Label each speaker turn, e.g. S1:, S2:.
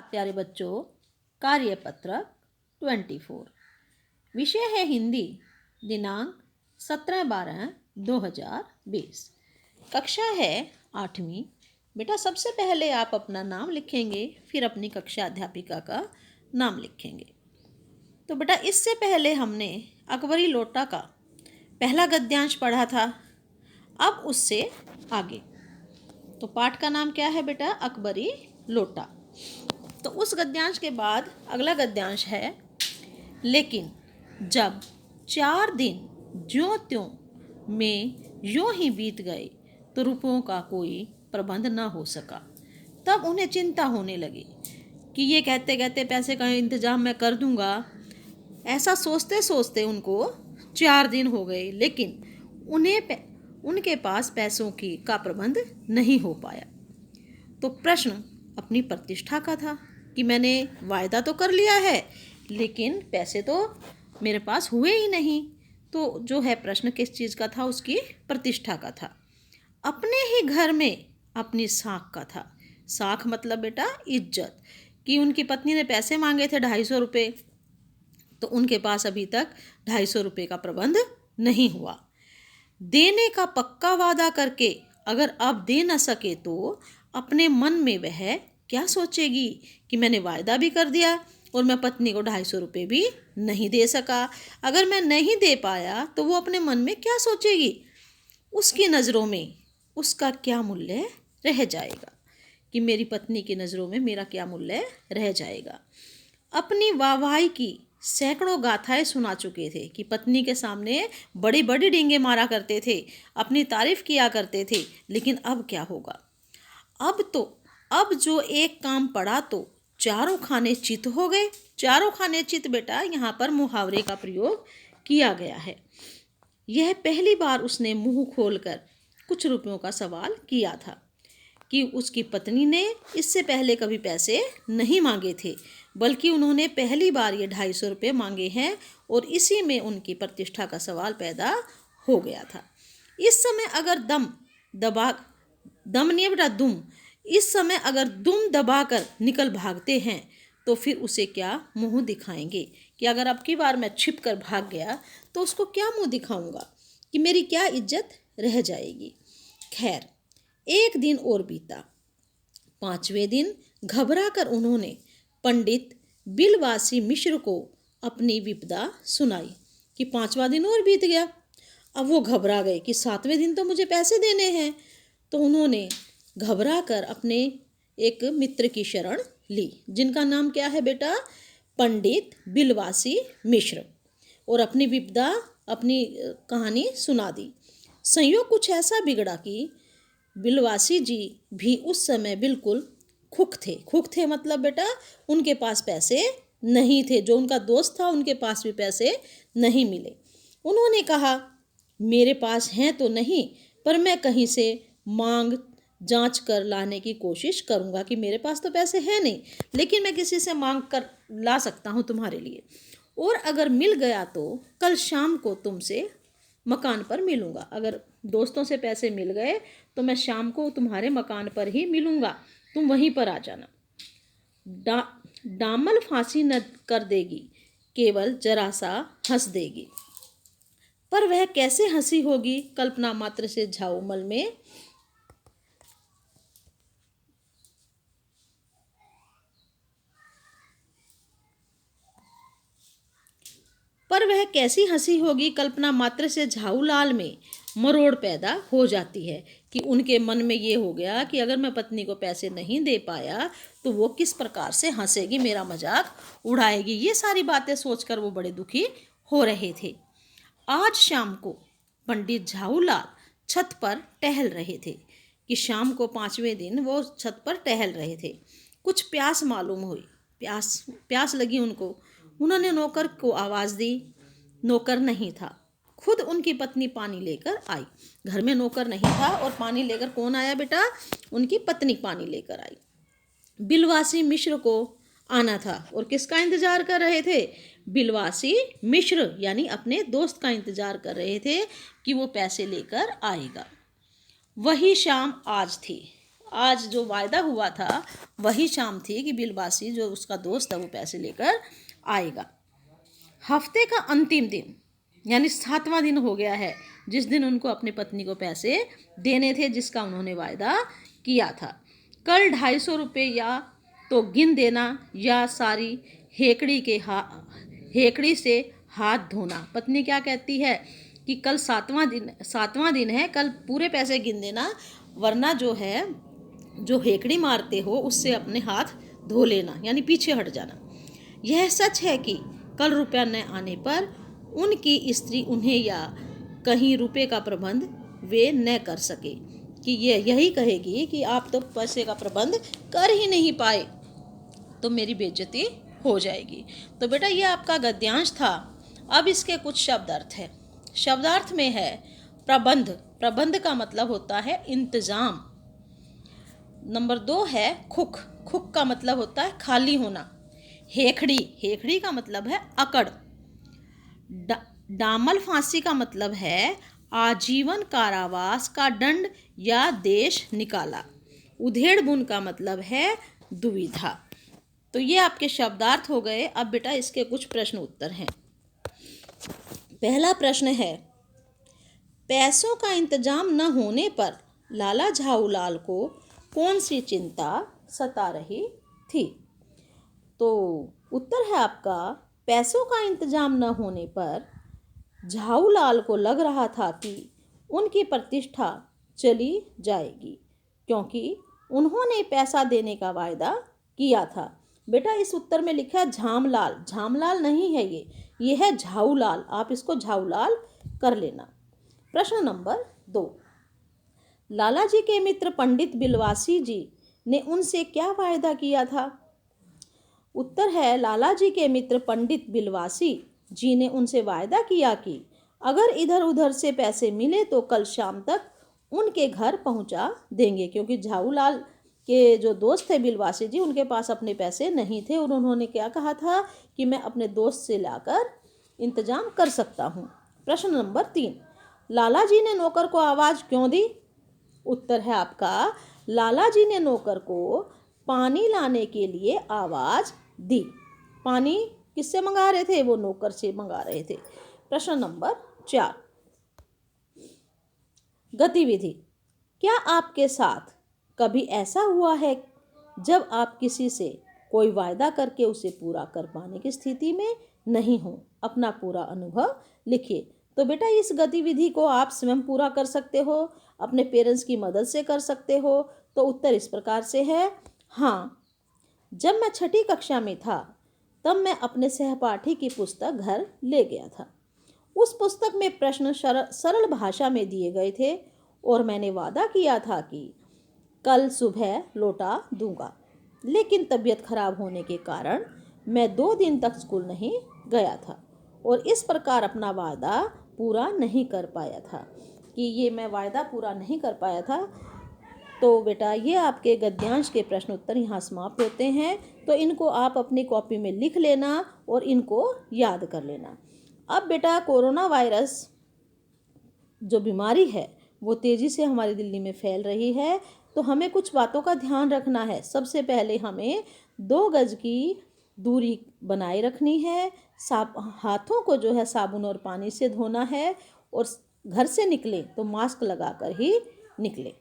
S1: प्यारे बच्चों, कार्यपत्रक 24 विषय है हिंदी। दिनांक 17/12/2020। कक्षा है 8वीं। बेटा सबसे पहले आप अपना नाम लिखेंगे, फिर अपनी कक्षा अध्यापिका का नाम लिखेंगे। तो बेटा इससे पहले हमने अकबरी लोटा का पहला गद्यांश पढ़ा था। अब उससे आगे तो पाठ का नाम क्या है बेटा? अकबरी लोटा। तो उस गद्यांश के बाद अगला गद्यांश है, लेकिन जब 4 दिन ज्यों त्यों में यूं ही बीत गए तो रुपयों का कोई प्रबंध न हो सका। तब उन्हें चिंता होने लगी कि ये कहते कहते पैसे का इंतजाम मैं कर दूंगा। ऐसा सोचते सोचते उनको 4 दिन हो गए, लेकिन उनके पास पैसों का प्रबंध नहीं हो पाया। तो प्रश्न अपनी प्रतिष्ठा का था कि मैंने वायदा तो कर लिया है, लेकिन पैसे तो मेरे पास हुए ही नहीं। तो जो है प्रश्न किस चीज़ का था? उसकी प्रतिष्ठा का था। अपने ही घर में अपनी साख का था। साख मतलब बेटा इज्जत। कि उनकी पत्नी ने पैसे मांगे थे 250 रुपये, तो उनके पास अभी तक 250 रुपये का प्रबंध नहीं हुआ। देने का पक्का वादा करके अगर अब दे न सके तो अपने मन में वह क्या सोचेगी कि मैंने वायदा भी कर दिया और मैं पत्नी को 250 रुपये भी नहीं दे सका। अगर मैं नहीं दे पाया तो वो अपने मन में क्या सोचेगी? उसकी नज़रों में उसका क्या मूल्य रह जाएगा? कि मेरी पत्नी की नज़रों में मेरा क्या मूल्य रह जाएगा? अपनी वाहवाही की सैकड़ों गाथाएं सुना चुके थे कि पत्नी के सामने बड़ी बड़ी डींगे मारा करते थे, अपनी तारीफ किया करते थे, लेकिन अब क्या होगा? अब जो एक काम पड़ा तो चारों खाने चित हो गए। चारों खाने चित बेटा यहाँ पर मुहावरे का प्रयोग किया गया है। यह पहली बार उसने मुंह खोलकर कुछ रुपयों का सवाल किया था कि उसकी पत्नी ने इससे पहले कभी पैसे नहीं मांगे थे, बल्कि उन्होंने पहली बार ये 250 रुपये मांगे हैं और इसी में उनकी प्रतिष्ठा का सवाल पैदा हो गया था। इस समय अगर दम नहीं बेटा दुम, इस समय अगर दुम दबाकर निकल भागते हैं तो फिर उसे क्या मुंह दिखाएंगे? कि अगर अब की बार मैं छिप कर भाग गया तो उसको क्या मुंह दिखाऊंगा? कि मेरी क्या इज्जत रह जाएगी? खैर, एक दिन और बीता। 5वें दिन घबरा कर उन्होंने पंडित बिलवासी मिश्र को अपनी विपदा सुनाई कि 5वां दिन और बीत गया। अब वो घबरा गए कि 7वें दिन तो मुझे पैसे देने हैं। तो उन्होंने घबरा कर अपने एक मित्र की शरण ली, जिनका नाम क्या है बेटा? पंडित बिलवासी मिश्र। और अपनी विपदा, अपनी कहानी सुना दी। संयोग कुछ ऐसा बिगड़ा कि बिलवासी जी भी उस समय बिल्कुल खुख थे। खुख थे मतलब बेटा उनके पास पैसे नहीं थे। जो उनका दोस्त था उनके पास भी पैसे नहीं मिले। उन्होंने कहा, मेरे पास हैं तो नहीं, पर मैं कहीं से मांग जांच कर लाने की कोशिश करूंगा। कि मेरे पास तो पैसे हैं नहीं, लेकिन मैं किसी से मांग कर ला सकता हूं तुम्हारे लिए। और अगर मिल गया तो कल शाम को तुमसे मकान पर मिलूंगा। अगर दोस्तों से पैसे मिल गए तो मैं शाम को तुम्हारे मकान पर ही मिलूंगा, तुम वहीं पर आ जाना। डामल फांसी न कर देगी, केवल जरा सा हंस देगी। पर वह कैसे हंसी होगी? कल्पना मात्र से झाऊमल में पर वह कैसी हंसी होगी? कल्पना मात्र से झाऊलाल में मरोड़ पैदा हो जाती है कि उनके मन में ये हो गया कि अगर मैं पत्नी को पैसे नहीं दे पाया तो वो किस प्रकार से हंसेगी, मेरा मजाक उड़ाएगी। ये सारी बातें सोचकर वो बड़े दुखी हो रहे थे। आज शाम को पंडित झाऊलाल छत पर टहल रहे थे कि शाम को 5वें दिन वो छत पर टहल रहे थे। कुछ प्यास मालूम हुई, प्यास लगी उनको। उन्होंने नौकर को आवाज़ दी। नौकर नहीं था, खुद उनकी पत्नी पानी लेकर आई। घर में नौकर नहीं था और पानी लेकर कौन आया बेटा? उनकी पत्नी पानी लेकर आई। बिलवासी मिश्र को आना था और किसका इंतजार कर रहे थे? बिलवासी मिश्र यानी अपने दोस्त का इंतजार कर रहे थे कि वो पैसे लेकर आएगा। वही शाम आज थी। आज जो वायदा हुआ था वही शाम थी कि बिलवासी जो उसका दोस्त है वो पैसे लेकर आएगा। हफ्ते का अंतिम दिन यानी 7वां दिन हो गया है जिस दिन उनको अपनी पत्नी को पैसे देने थे जिसका उन्होंने वायदा किया था। कल 250 रुपये या तो गिन देना या सारी हेकड़ी से हाथ धोना। पत्नी क्या कहती है कि कल 7वां दिन है, कल पूरे पैसे गिन देना, वरना जो है जो हेकड़ी मारते हो उससे अपने हाथ धो लेना यानी पीछे हट जाना। यह सच है कि कल रुपया न आने पर उनकी स्त्री उन्हें या कहीं रुपये का प्रबंध वे न कर सके, कि ये यही कहेगी कि आप तो पैसे का प्रबंध कर ही नहीं पाए तो मेरी बेइज्जती हो जाएगी। तो बेटा ये आपका गद्यांश था। अब इसके कुछ शब्दार्थ है। शब्दार्थ में है प्रबंध। प्रबंध का मतलब होता है इंतजाम। नंबर 2 है खुक। खुक का मतलब होता है खाली होना। हेखड़ी। हेखड़ी का मतलब है अकड़। डामल फांसी का मतलब है आजीवन कारावास का दंड या देश निकाला। उधेड़ बुन का मतलब है दुविधा। तो ये आपके शब्दार्थ हो गए। अब बेटा इसके कुछ प्रश्न उत्तर हैं। पहला प्रश्न है, पैसों का इंतजाम न होने पर लाला झाऊलाल को कौन सी चिंता सता रही थी? तो उत्तर है आपका, पैसों का इंतजाम न होने पर झाऊलाल को लग रहा था कि उनकी प्रतिष्ठा चली जाएगी, क्योंकि उन्होंने पैसा देने का वायदा किया था। बेटा इस उत्तर में लिखा है झामलाल। झामलाल नहीं है ये है झाऊलाल। आप इसको झाऊलाल कर लेना। प्रश्न नंबर 2, लाला जी के मित्र पंडित बिलवासी जी ने उनसे क्या वायदा किया था? उत्तर है, लाला जी के मित्र पंडित बिलवासी जी ने उनसे वायदा किया कि अगर इधर उधर से पैसे मिले तो कल शाम तक उनके घर पहुंचा देंगे, क्योंकि झाऊलाल के जो दोस्त थे बिलवासी जी उनके पास अपने पैसे नहीं थे और उन्होंने क्या कहा था कि मैं अपने दोस्त से लाकर इंतजाम कर सकता हूँ। प्रश्न नंबर 3, लाला जी ने नौकर को आवाज़ क्यों दी? उत्तर है आपका, लाला जी ने नौकर को पानी लाने के लिए आवाज़ दी। पानी किससे मंगा रहे थे? वो नौकर से मंगा रहे थे। प्रश्न नंबर 4, गतिविधि। क्या आपके साथ कभी ऐसा हुआ है जब आप किसी से कोई वायदा करके उसे पूरा कर पाने की स्थिति में नहीं हो? अपना पूरा अनुभव लिखिए। तो बेटा इस गतिविधि को आप स्वयं पूरा कर सकते हो, अपने पेरेंट्स की मदद से कर सकते हो। तो उत्तर इस प्रकार से है, हाँ, जब मैं 6ठी कक्षा में था तब मैं अपने सहपाठी की पुस्तक घर ले गया था। उस पुस्तक में प्रश्न सरल भाषा में दिए गए थे और मैंने वादा किया था कि कल सुबह लौटा दूंगा, लेकिन तबीयत खराब होने के कारण मैं 2 दिन तक स्कूल नहीं गया था और इस प्रकार अपना वादा पूरा नहीं कर पाया था, कि ये मैं वायदा पूरा नहीं कर पाया था। तो बेटा ये आपके गद्यांश के प्रश्न उत्तर यहाँ समाप्त होते हैं। तो इनको आप अपनी कॉपी में लिख लेना और इनको याद कर लेना। अब बेटा कोरोना वायरस जो बीमारी है वो तेज़ी से हमारी दिल्ली में फैल रही है, तो हमें कुछ बातों का ध्यान रखना है। सबसे पहले हमें 2 गज की दूरी बनाए रखनी है। हाथों को जो है साबुन और पानी से धोना है और घर से निकले तो मास्क लगाकर ही निकले।